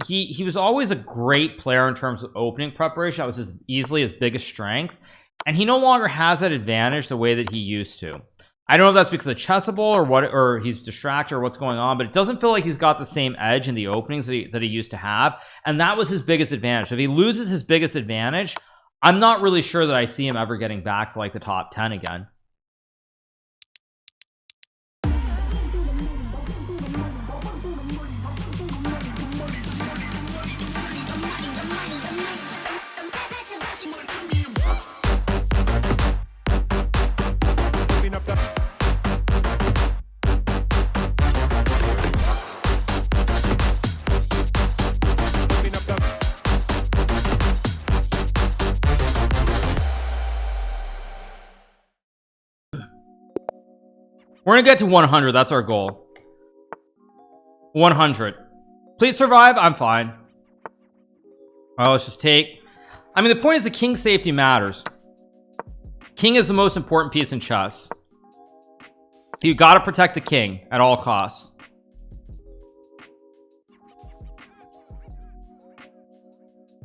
he was always a great player in terms of opening preparation. That was easily his biggest strength, and he no longer has that advantage the way that he used to. I don't know if that's because of chessable or what, or he's distracted or what's going on, but it doesn't feel like he's got the same edge in the openings that he used to have, and that was his biggest advantage. If he loses his biggest advantage, I'm not really sure that I see him ever getting back to like the top 10 again. We're gonna get to 100. That's our goal. 100. Please survive. I'm fine. Oh, let's just take. I mean, the point is the king safety matters. King is the most important piece in chess. You got to protect the king at all costs.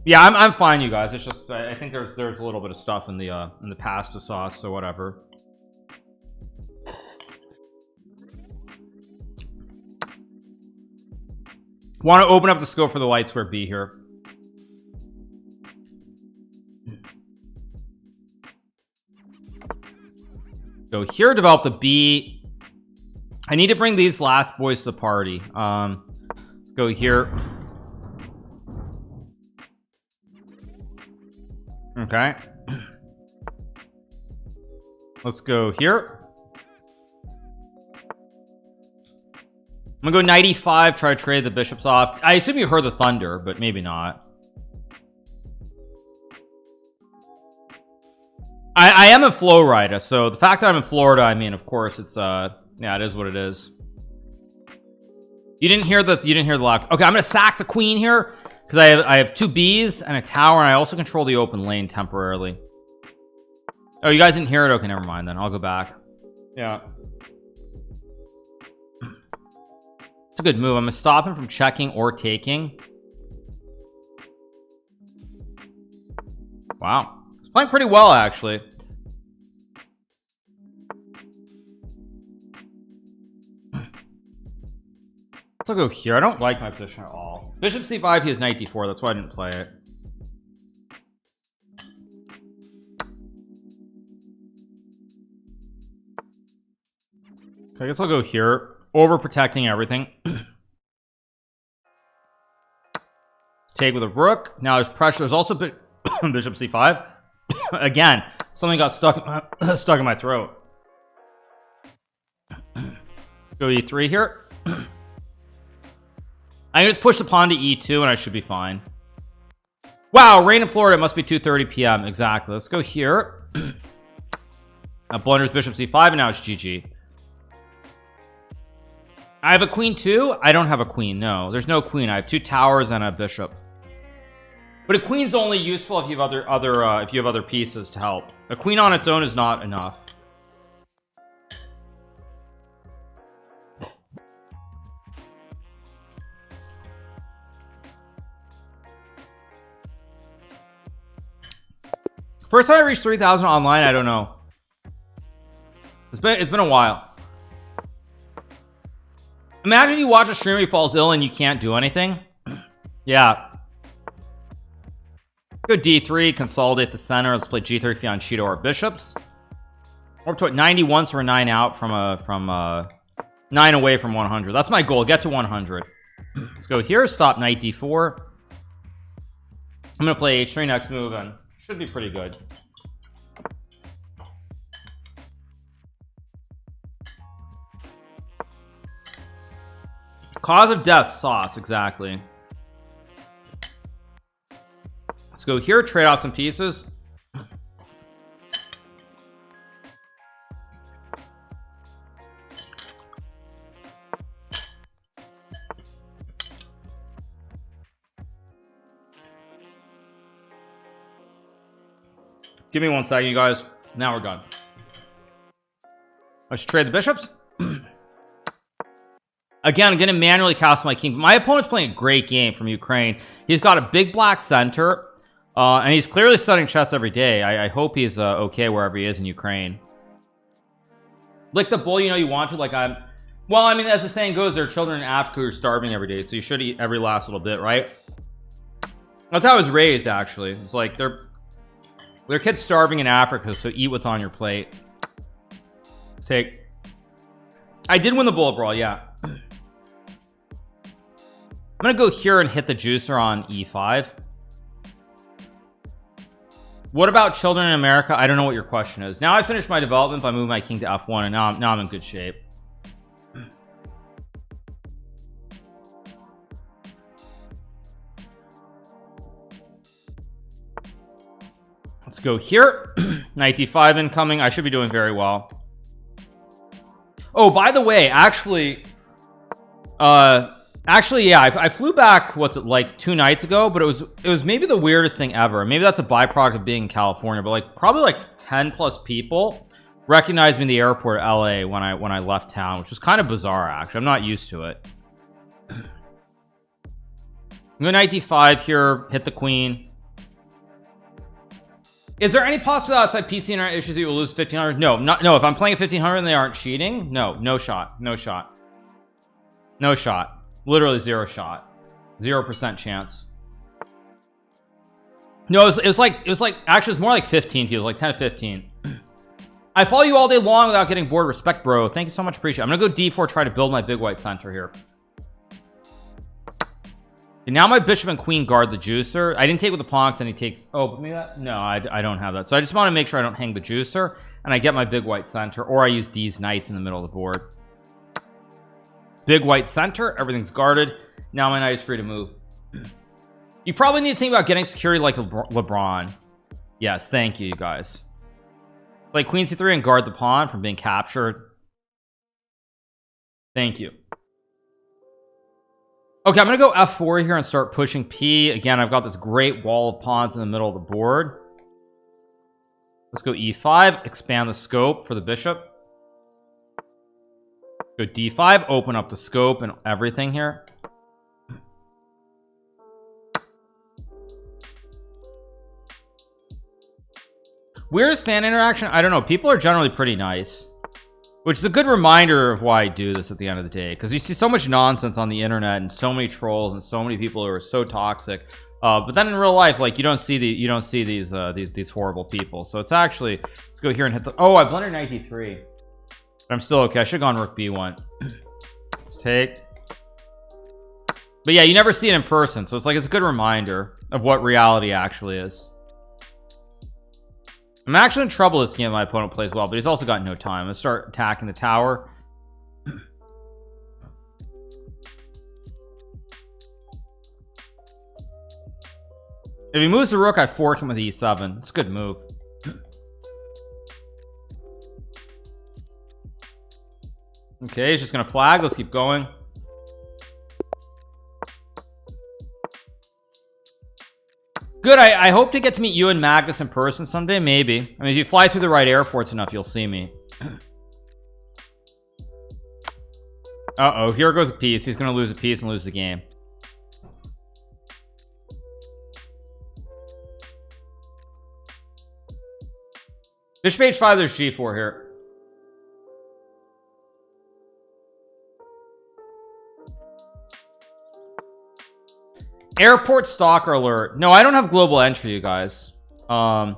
Yeah, I'm fine, you guys. It's just I think there's a little bit of stuff in the pasta sauce, so whatever. Want to open up the scope for the light square B here. Go here, develop the B. I need to bring these last boys to the party. Let's go here. Okay. Let's go here. I'm gonna go 95, try to trade the bishops off. I assume you heard the thunder, but maybe not. I am in Florida, so the fact that I'm in Florida, I mean, of course, it's yeah, it is what it is. You didn't hear the lock. Okay, I'm gonna sack the queen here because I have 2 Bs and a tower, and I also control the open lane temporarily. Oh, you guys didn't hear it? Okay, never mind then. I'll go back. Yeah. It's a good move. I'm gonna stop him from checking or taking. Wow, he's playing pretty well actually. Let's go here. I don't like my position at all. Bishop c5, he has knight d4. That's why I didn't play it. Okay, I guess I'll go here. Overprotecting everything. Let's take with a rook. Now there's pressure. There's also bishop c5. Again, something got stuck in my throat. Go e3 here. I can just push the pawn to e2 and I should be fine. Wow, rain in Florida. It must be 2:30 p.m. exactly. Let's go here. Blunders bishop c5 and now it's GG. I have a queen too. I don't have a queen. No, there's no queen. I have 2 towers and a bishop. But a queen's only useful if you have other pieces to help. A queen on its own is not enough. First time I reached 3,000 online. I don't know. It's been a while. Imagine you watch a streamer, he falls ill and you can't do anything. Yeah. Go d3, consolidate the center. Let's play g3 fianchetto our bishops. We're up to 91, so we're 9 out from 9 away from 100. That's my goal. Get to 100. Let's go here. Stop knight d4. I'm gonna play h3 next move and should be pretty good. Cause of death, sauce, exactly. Let's go here, trade off some pieces. Give me 1 second, you guys. Now we're done. Let's trade the bishops. Again, I'm gonna manually cast my king. My opponent's playing a great game from Ukraine. He's got a big black center, and he's clearly studying chess every day. I hope he's okay wherever he is in Ukraine. Lick the bull, you know you want to. Like I'm. Well, I mean, as the saying goes, there are children in Africa who are starving every day, so you should eat every last little bit, right? That's how I was raised, actually. It's like they're kids starving in Africa, so eat what's on your plate. Take. I did win the bullet brawl, yeah. I'm gonna go here and hit the juicer on e5. What about children in America? I don't know what your question is. Now I finished my development by moving my king to f1, and now I'm in good shape. Let's go here. Knight d5 incoming. I should be doing very well. Oh, by the way, actually, yeah, I flew back. What's it like 2 nights ago? But it was maybe the weirdest thing ever. Maybe that's a byproduct of being in California. But like probably like 10 plus people recognized me in the airport at LA when I left town, which was kind of bizarre. Actually, I'm not used to it. I'm going knight d5 here. Hit the queen. Is there any possibility outside PC internet issues that you will lose 1500? No, no. If I'm playing at 1500 and they aren't cheating, no shot. Literally 0 shot. 0% chance. No, it was like actually it's more like 15 people, like 10 to 15. I follow you all day long without getting bored. Respect, bro. Thank you so much. Appreciate it. I'm gonna go d4, try to build my big white center here. And now my bishop and queen guard the juicer. I didn't take with the pawns, and he takes. Oh, but maybe that. No, I don't have that. So I just want to make sure I don't hang the juicer, and I get my big white center, or I use these knights in the middle of the board. Big white center. Everything's guarded. Now my knight is free to move. You probably need to think about getting security like LeBron. Yes, thank you, you guys. Like queen c3 and guard the pawn from being captured. Thank you. Okay, I'm gonna go f4 here and start pushing p. Again, I've got this great wall of pawns in the middle of the board. Let's go e5, expand the scope for the bishop. Go d5, open up the scope and everything here. Weirdest fan interaction? I don't know. People are generally pretty nice, which is a good reminder of why I do this at the end of the day, because you see so much nonsense on the internet and so many trolls and so many people who are so toxic, but then in real life, like you don't see these horrible people. So it's actually, let's go here and hit the. Oh, I blundered knight d3, but I'm still okay. I should have gone rook b1. Let's take. But yeah, you never see it in person, so it's like it's a good reminder of what reality actually is. I'm actually in trouble this game. My opponent plays well, but he's also got no time. Let's start attacking the tower. If he moves the rook, I fork him with e7. It's a good move. Okay, he's just gonna flag. Let's keep going. Good. I hope to get to meet you and Magnus in person someday. Maybe. I mean, if you fly through the right airports enough, you'll see me. Uh-oh, here goes a piece. He's gonna lose a piece and lose the game. Bishop h5, there's g4 here. Airport stalker alert. No, I don't have global entry, you guys. I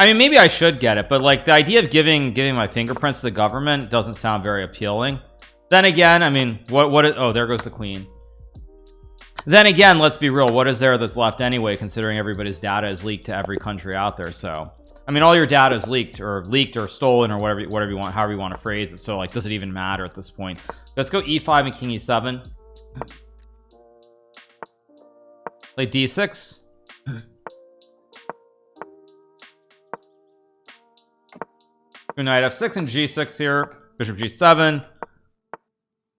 mean, maybe I should get it, but like the idea of giving my fingerprints to the government doesn't sound very appealing. Then again, I mean, oh, there goes the queen. Then again, let's be real, what is there that's left anyway, considering everybody's data is leaked to every country out there? So I mean, all your data is leaked or stolen or whatever you want, however you want to phrase it. So like, does it even matter at this point? Let's go e5 and king e7. Play d6. Go knight f6 and g6 here. Bishop g7.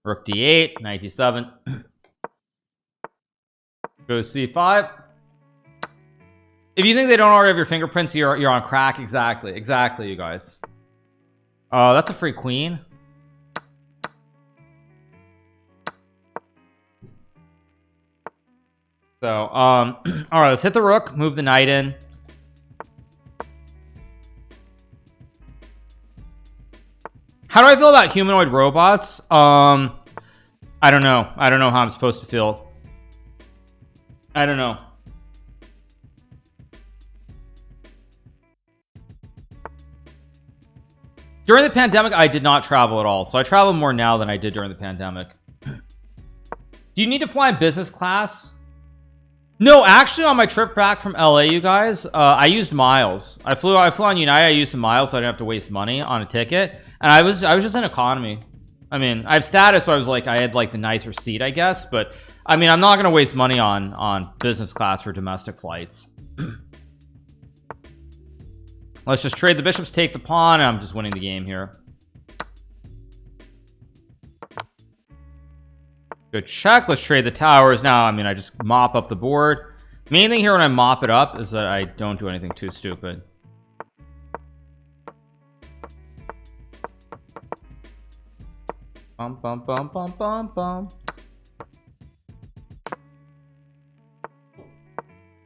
Rook d8. Knight d7. Go c5. If you think they don't already have your fingerprints, you're on crack. Exactly, you guys. That's a free queen. So all right, let's hit the rook, move the knight in. How do I feel about humanoid robots? I don't know how I'm supposed to feel. I don't know. During the pandemic, I did not travel at all, so I travel more now than I did during the pandemic. Do you need to fly in business class? No, actually, on my trip back from LA, you guys, I used miles. I flew on United. I used some miles, so I didn't have to waste money on a ticket. And I was just in economy. I mean, I have status, so I was like, I had like the nicer seat, I guess. But I mean, I'm not gonna waste money on business class for domestic flights. Let's just trade the bishops, take the pawn, and I'm just winning the game here. Good check. Let's trade the towers now. I mean, I just mop up the board. Main thing here when I mop it up is that I don't do anything too stupid. Bum bum bum bum bum bum.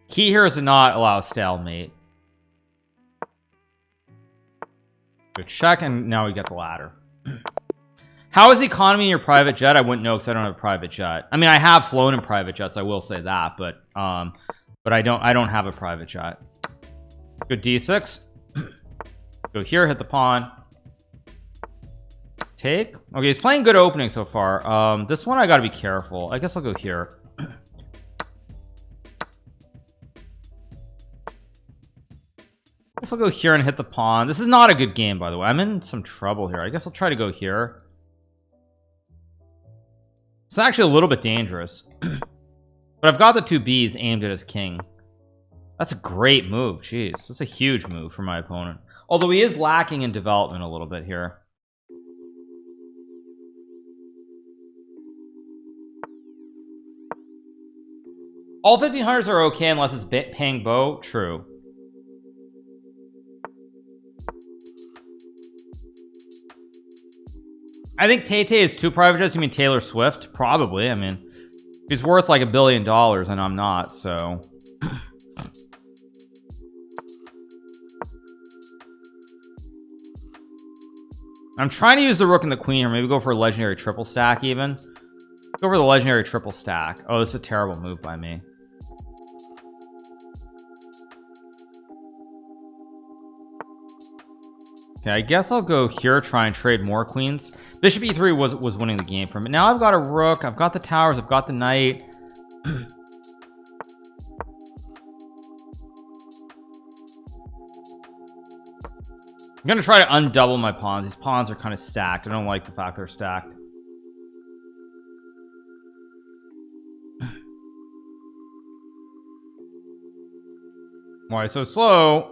Key here is to not allow stalemate. Good check, and now we get the ladder. How is the economy in your private jet? I wouldn't know because I don't have a private jet. I mean, I have flown in private jets, I will say that, but I don't have a private jet. Good d6. Go here, hit the pawn. Take. Okay, he's playing good opening so far. This one I gotta be careful. I guess I'll go here. I guess I'll go here and hit the pawn. This is not a good game, by the way. I'm in some trouble here. I guess I'll try to go here. It's actually a little bit dangerous. But I've got the two B's aimed at his king. That's a great move. Jeez, that's a huge move for my opponent. Although he is lacking in development a little bit here. All 1500s are okay unless it's paying bow. True. I think Tay is two private jets. You mean Taylor Swift? Probably. I mean, he's worth like $1 billion and I'm not, so I'm trying to use the rook and the queen, or maybe go for a legendary triple stack. Even go for the legendary triple stack. Oh, this is a terrible move by me. Okay, I guess I'll go here, try and trade more queens. Bishop e3 was winning the game for me. Now I've got a rook, I've got the towers, I've got the knight. I'm gonna try to undouble my pawns. These pawns are kind of stacked. I don't like the fact they're stacked. Why so slow?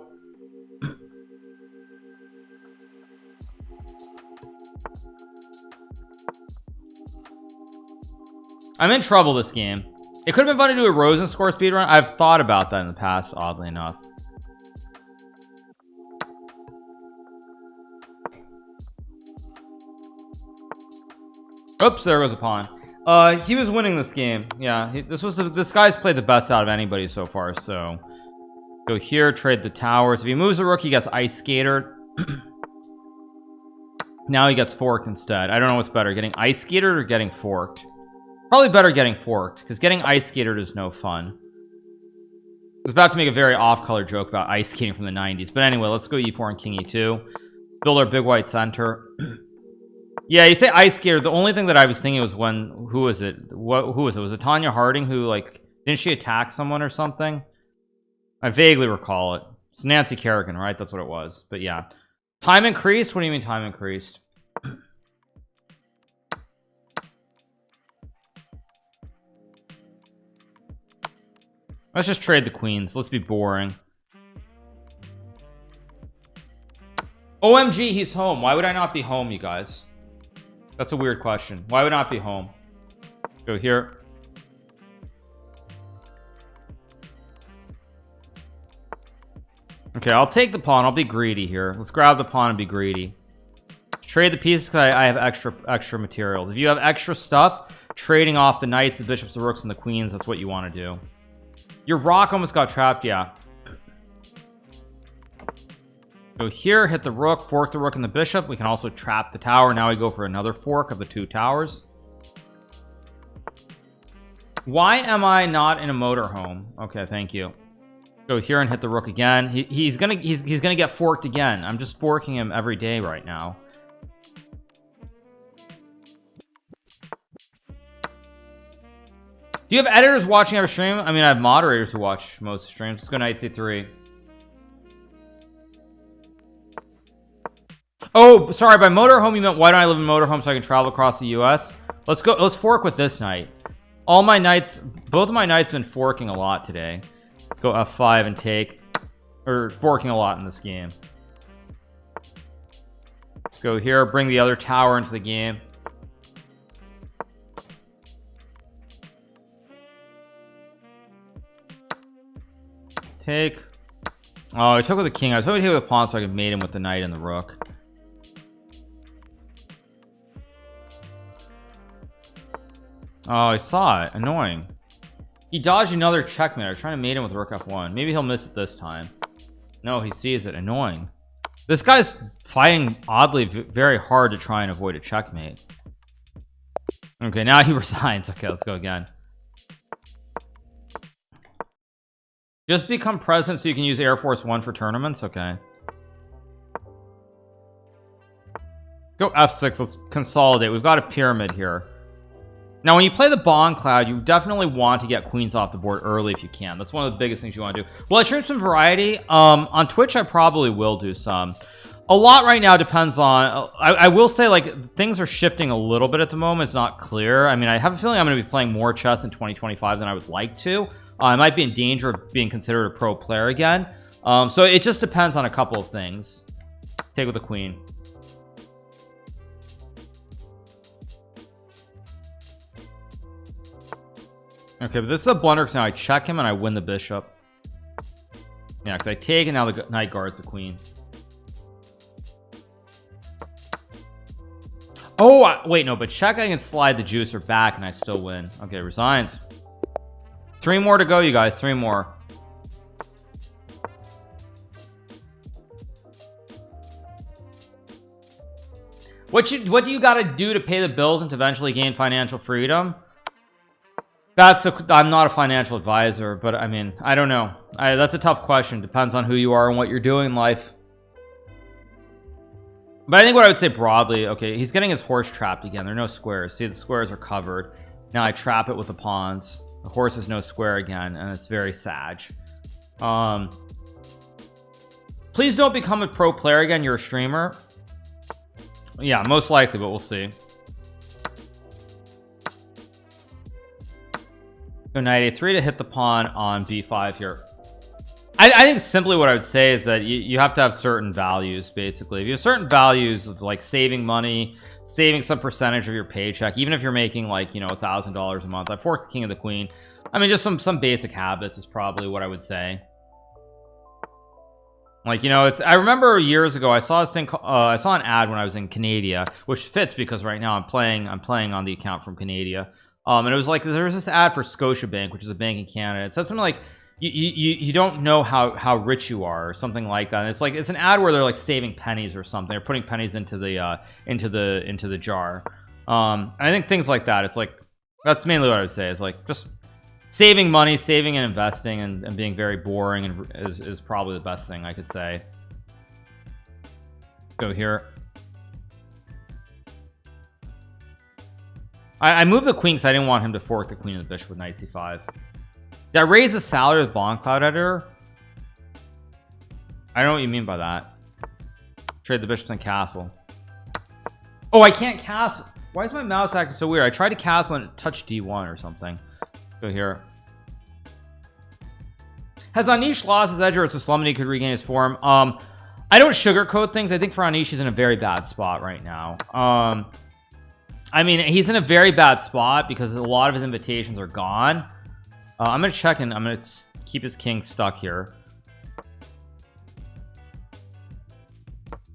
I'm in trouble this game. It could have been fun to do a Rosen score speedrun. I've thought about that in the past, oddly enough. Oops, there goes a pawn. He was winning this game. Yeah, this guy's played the best out of anybody so far. So go here, trade the towers. If he moves the rook, he gets ice skatered. Now he gets forked instead. I don't know what's better, getting ice skatered or getting forked. Probably better getting forked, because getting ice skatered is no fun. I was about to make a very off-color joke about ice skating from the 90s, but anyway, let's go e4 and king e2. Build our big white center. Yeah, you say ice skater. The only thing that I was thinking was when, who was it? Who was it? Was it Tanya Harding who, like, didn't she attack someone or something? I vaguely recall it. It's Nancy Kerrigan, right? That's what it was. But yeah, time increased. What do you mean time increased? Let's just trade the queens. Let's be boring. OMG, he's home. Why would I not be home, you guys? That's a weird question. Why would I not be home? Go here. Okay, I'll take the pawn. I'll be greedy here. Let's grab the pawn and be greedy. Trade the pieces because I have extra materials. If you have extra stuff, trading off the knights, the bishops, the rooks, and the queens, that's what you want to do. Your rock almost got trapped. Yeah. Go here, hit the rook, fork the rook and the bishop. We can also trap the tower. Now we go for another fork of the 2 towers. Why am I not in a motorhome? Okay, thank you. Go here and hit the rook again. He's gonna get forked again. I'm just forking him every day right now. Do you have editors watching our stream? I mean, I have moderators who watch most streams. Let's go knight c3. Oh, sorry, by motorhome you meant why don't I live in motorhome so I can travel across the US? Let's fork with this knight. All my knights, both of my knights have been forking a lot today. Let's go f5 and take, or forking a lot in this game. Let's go here, bring the other tower into the game. Take. Oh, I took with the king. I was hoping to take with the pawn so I could mate him with the knight and the rook. Oh, I saw it. Annoying. He dodged another checkmate. I was trying to mate him with rook f1. Maybe he'll miss it this time. No, he sees it. Annoying. This guy's fighting oddly very hard to try and avoid a checkmate. Okay, now he resigns. Okay, let's go again. Just become president so you can use Air Force One for tournaments. Okay. Go f6. Let's consolidate. We've got a pyramid here. Now when you play the Bongcloud, you definitely want to get queens off the board early if you can. That's one of the biggest things you want to do. Will I stream some variety? On Twitch I probably will do some. A lot right now depends on I will say, like, things are shifting a little bit at the moment. It's not clear. I mean, I have a feeling I'm going to be playing more chess in 2025 than I would like to. I might be in danger of being considered a pro player again. So it just depends on a couple of things. Take with the queen. Okay, but this is a blunder because now I check him and I win the bishop. Yeah, because I take and now the knight guards the queen. Oh, wait, no, but check, I can slide the juicer back and I still win. Okay, resigns. 3 more to go, you guys. 3 more. What do you got to do to pay the bills and to eventually gain financial freedom? I'm not a financial advisor, but I mean, I don't know. That's a tough question. Depends on who you are and what you're doing in life. But I think what I would say broadly, okay, he's getting his horse trapped again. There are no squares. See, the squares are covered. Now I trap it with the pawns. The horse is no square again, and it's very sad. Please don't become a pro player again. You're a streamer. Yeah, most likely, but we'll see. Go knight a3 to hit the pawn on b5 here. I think simply what I would say is that you have to have certain values. Basically, if you have certain values of like saving money, saving some percentage of your paycheck, even if you're making like, you know, $1,000 a month. I forked the king of the queen. I mean, just some basic habits is probably what I would say. Like, you know, I remember years ago I saw this thing. I saw an ad when I was in Canada, which fits because right now I'm playing on the account from Canada. And it was like there was this ad for Scotiabank, which is a bank in Canada. It said something like you don't know how rich you are, or something like that. And it's an ad where they're like saving pennies or something. They're putting pennies into the jar. And I think things like that. It's like that's mainly what I would say. Is like just saving money, saving and investing, and being very boring and is probably the best thing I could say. Go here. I moved the queen because I didn't want him to fork the queen and the bishop with knight c5. Did I raise the salary with Bongcloud editor? I don't know what you mean by that. Trade the bishops and castle. Oh, I can't castle. Why is my mouse acting so weird? I tried to castle and touch d1 or something. Go here. Has Anish lost his edge, or it's a slum and he could regain his form? I don't sugarcoat things. I think for Anish, he's in a very bad spot right now. I mean, he's in a very bad spot because a lot of his invitations are gone. I'm gonna check and I'm gonna keep his king stuck here.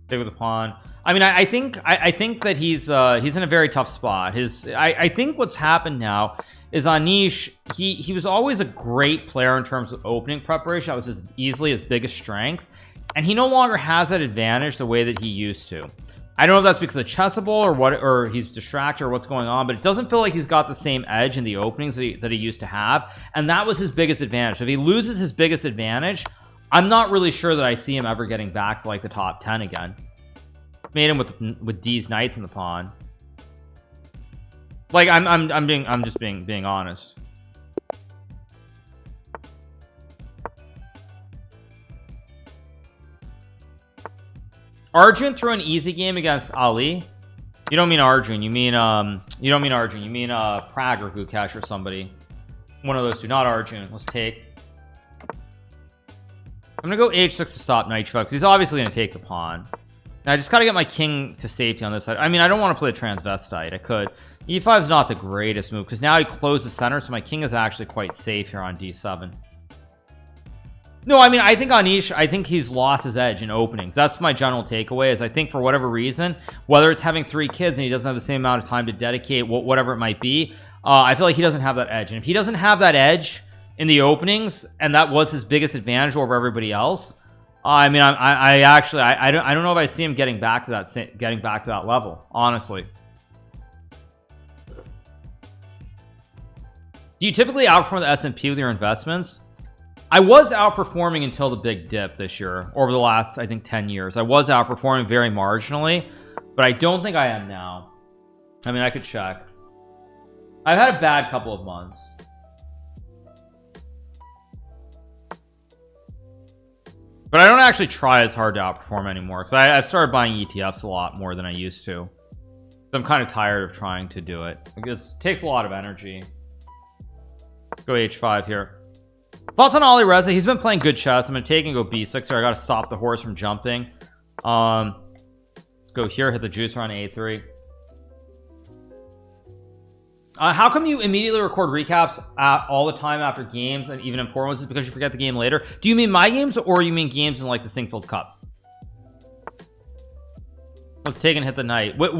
Stay with the pawn. I mean, I think that he's in a very tough spot. I think what's happened now is Anish, he was always a great player in terms of opening preparation. That was easily his biggest strength, and he no longer has that advantage the way that he used to. I don't know if that's because of chessable or what, or he's distracted or what's going on, but it doesn't feel like he's got the same edge in the openings that he used to have, and that was his biggest advantage. If he loses his biggest advantage, I'm not really sure that I see him ever getting back to like the top 10 again. Made him with D's knights in the pawn. Like I'm just being honest. Arjun threw an easy game against Ali. You don't mean Arjun, you mean you don't mean Arjun, you mean Prag or Gukesh or somebody. One of those two, not Arjun. Let's take. I'm gonna go h6 to stop knight because he's obviously gonna take the pawn. Now I just gotta get my king to safety on this side. I mean, I don't want to play transvestite. I could. E5 is not the greatest move because now he closed the center, so my king is actually quite safe here on d7. No, I mean, I think Anish, I think he's lost his edge in openings. That's my general takeaway. Is I think for whatever reason, whether it's having 3 kids and he doesn't have the same amount of time to dedicate, whatever it might be, I feel like he doesn't have that edge. And if he doesn't have that edge in the openings, and that was his biggest advantage over everybody else, I mean, I actually don't know if I see him getting back to that level, honestly. Do you typically outperform the S&P with your investments? I was outperforming until the big dip this year. Over the last, I think, 10 years, I was outperforming very marginally, but I don't think I am now. I mean, I could check. I've had a bad couple of months. But I don't actually try as hard to outperform anymore because I started buying ETFs a lot more than I used to. So I'm kind of tired of trying to do it. It takes a lot of energy. Go h5 here. Thoughts on Ali Reza? He's been playing good chess. I'm gonna take and go b6 here. I gotta stop the horse from jumping. Let's go here, hit the juicer on a3. How come you immediately record recaps all the time after games and even important ones? Is it because you forget the game later? Do you mean my games or you mean games in like the Singfield Cup? Let's take and hit the knight. Which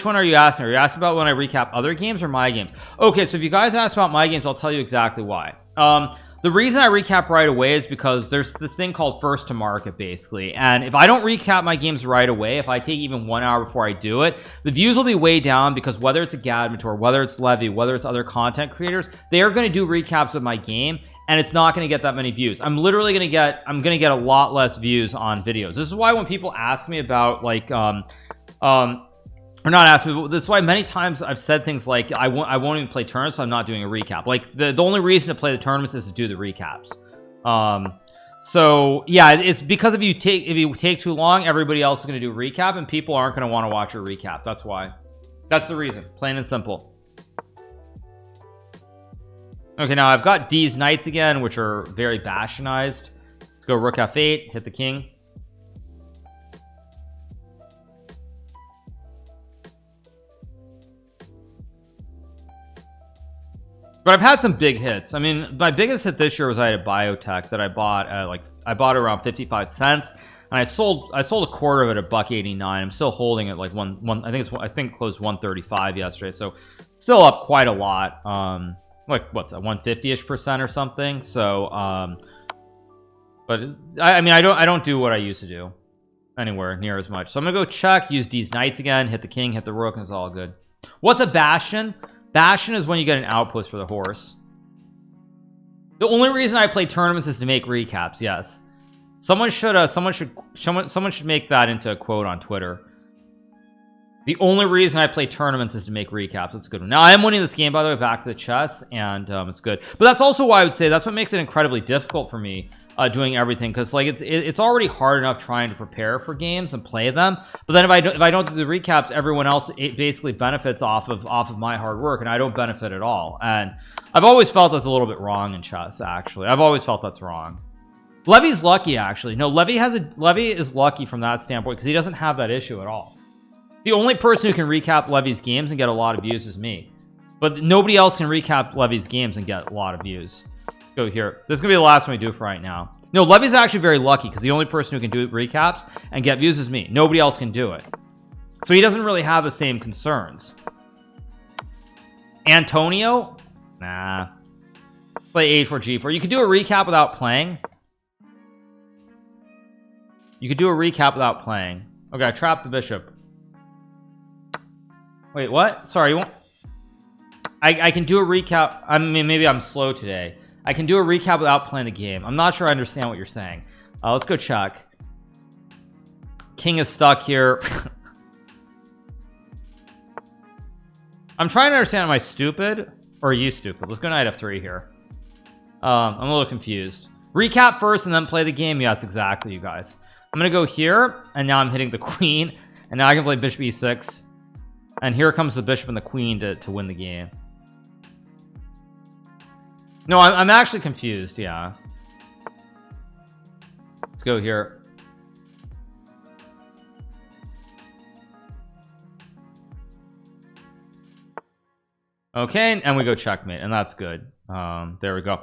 one are you asking? Are you asking about when I recap other games or my games? Okay, so if you guys ask about my games, I'll tell you exactly why. The reason I recap right away is because there's this thing called first to market, basically. And if I don't recap my games right away, if I take even 1 hour before I do it, the views will be way down because whether it's a Gadmator, whether it's Levy, whether it's other content creators, they are going to do recaps of my game, and it's not going to get that many views. I'm literally going to get a lot less views on videos. This is why when people ask me about like or not ask me, but this is why many times I've said things like I won't even play tournaments, so I'm not doing a recap. Like the only reason to play the tournaments is to do the recaps. So yeah, it's because if you take too long, everybody else is going to do a recap and people aren't going to want to watch your recap. That's why. That's the reason, plain and simple. Okay, now I've got D's knights again, which are very bastionized. Let's go rook f8, hit the king. But I've had some big hits. I mean, my biggest hit this year was I had a biotech that I bought at I bought it around 55 cents, and I sold a quarter of it at $1.89. I'm still holding it like I think it closed 135 yesterday, so still up quite a lot. Like what's that, 150-ish% or something. So but I mean, I don't do what I used to do anywhere near as much. So I'm gonna go check, use these knights again, hit the king, hit the rook, and it's all good. What's a bastion? Bastion is when you get an outpost for the horse. The only reason I play tournaments is to make recaps. Yes, someone should make that into a quote on Twitter. The only reason I play tournaments is to make recaps. That's a good one. Now I am winning this game, by the way, back to the chess, and it's good. But that's also why I would say that's what makes it incredibly difficult for me doing everything, because like it's already hard enough trying to prepare for games and play them, but then if I don't do the recaps, everyone else basically benefits off of my hard work, and I don't benefit at all. And I've always felt that's a little bit wrong in chess. Actually, I've always felt that's wrong. Levy's lucky, actually. No, Levy is lucky from that standpoint because he doesn't have that issue at all. The only person who can recap Levy's games and get a lot of views is me, but nobody else can recap Levy's games and get a lot of views. Go here. This is gonna be the last one we do for right now. No, Levy's actually very lucky because the only person who can do recaps and get views is me. Nobody else can do it, so he doesn't really have the same concerns. Antonio, nah. Play H4 G4. You could do a recap without playing. You could do a recap without playing. Okay, I trapped the bishop. Wait, what? Sorry, you won't. I can do a recap. I mean, maybe I'm slow today. I can do a recap without playing the game. I'm not sure I understand what you're saying. Let's go check. King is stuck here. I'm trying to understand. Am I stupid or are you stupid? Let's go knight f3 here. I'm a little confused. Recap first and then play the game. Yes, exactly, you guys. I'm gonna go here and now I'm hitting the queen and now I can play bishop e6 and here comes the bishop and the queen to win the game. No, I'm actually confused. Yeah, let's go here. Okay, and we go checkmate, and that's good. There we go.